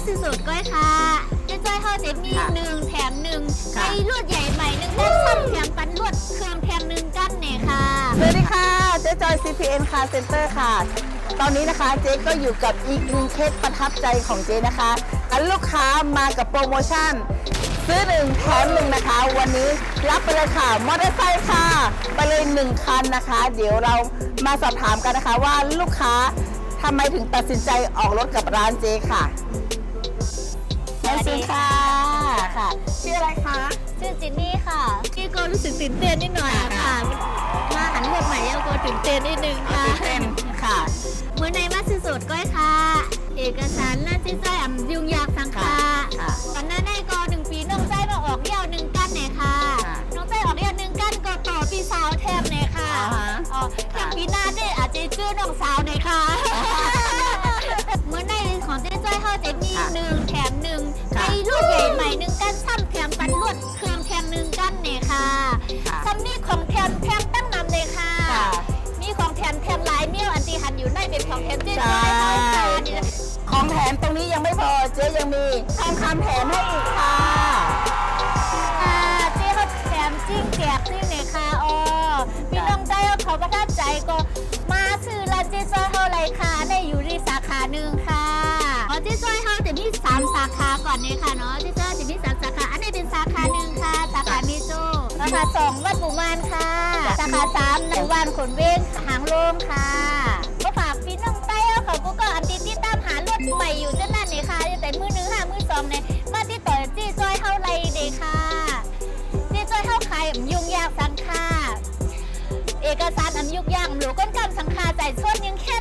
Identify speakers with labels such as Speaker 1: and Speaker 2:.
Speaker 1: ซื้อสูตรก้อยค่ะเจ๊จ้อยเขาจะมี1 แถม 1ใช้ลวดใหญ่ใหม่1ด้านซ้ำแถมปันลวดเครื่องแถม1กันเนี่ยค่ะ
Speaker 2: สวัสดีค่ะเจ๊จอย CPN Car Center ค่ะตอนนี้นะคะเจ๊ก็อยู่กับอีกหนึ่งเคสประทับใจของเจ๊นะคะอันลูกค้ามากับโปรโมชั่นซื้อ1 แถม 1นะคะวันนี้รับไปเลยค่ะมอเตอร์ไซค์ค่ะไปเลย1 คันนะคะเดี๋ยวเรามาสอบถามกันนะคะว่าลูกค้าทำไมถึงตัดสินใจออกรถกับร้านเจ๊ค่ะสวัสดีค่ะชื่ออะไรคะ
Speaker 1: ชื่อจินนี่ค่ะพี่ก็รู้สึกตื่นเต้นนิดหน่อยค่ะมาหันรถใหม่แล้วก็ตื่นเต้นนิดนึงค่ะ
Speaker 2: ตื่นเต้นค่ะ
Speaker 1: เมื่อในมาซื้อสูตรก้อยค่ะเอกสารน่าจะใช้ยุ่งยากสังค่ะตอนนั้นได้ก็1 ปีน้องใจมาออกยาว1 กันเนี่ยค่ะน้องใจออกยาว1 กันก็ต่อพี่สาวแทมเนี่ยค่ะแทมปีหน้าได้อาจจะชื่อน้องสาวเนี่ยค่ะเมื่อในของเจ๊จ้อยเขาจะมี1 แถม 1ใช้ลวดใหญ่ใหม่1 กันซ้ำแถมปันลวดเครื่องแถม1 กันเนี่ยค่ะซ้ำนี่ของแถมตั้งนำเลยค่ะมีของแถมหลายเมี่ยวอันที่หันอยู่ในเป็นของแถมเจ๊จ้อยเขาค่ะ
Speaker 2: ของแถมตรงนี้ยังไม่พอเจ๊ยังมีทองคำแถมให้อีกค่ะ
Speaker 1: เจ๊เขาแถมจิ้งแจกจิ้งเนี่ยค่ะมีน้องใจเขาประทับใจก็มาซื้อร้านเจ๊จ้อยเท่าไรค่ะได้อยู่ที่สาขา1ค่ะเจ๊จ้อยเขาจะมี3 สาขาก่อนเนี่ยค่ะเนาะเจ๊จ้อยจะมี3 สาขาอันนี้เป็นสาขา1ค่ะสาขามิโจ้สาขา2วัดบุมานค่ะสาขา3ในวันขนเว้งหางโล่งค่ะก็ฝากพี่น้องใต้เขาก็อันที่ตามหารถใหม่อยู่จะนั่นเนี่ยค่ะแต่มือ1 5 มือ2เนี่ยมาที่ต่อเจ๊จ้อยเท่าไรเด็กค่ะเจ๊จ้อยเท่าใครยุ่งยากสังค่ะเอกสารยุ่งยากหลูก้นกำสังคาใจส่วนยังแค่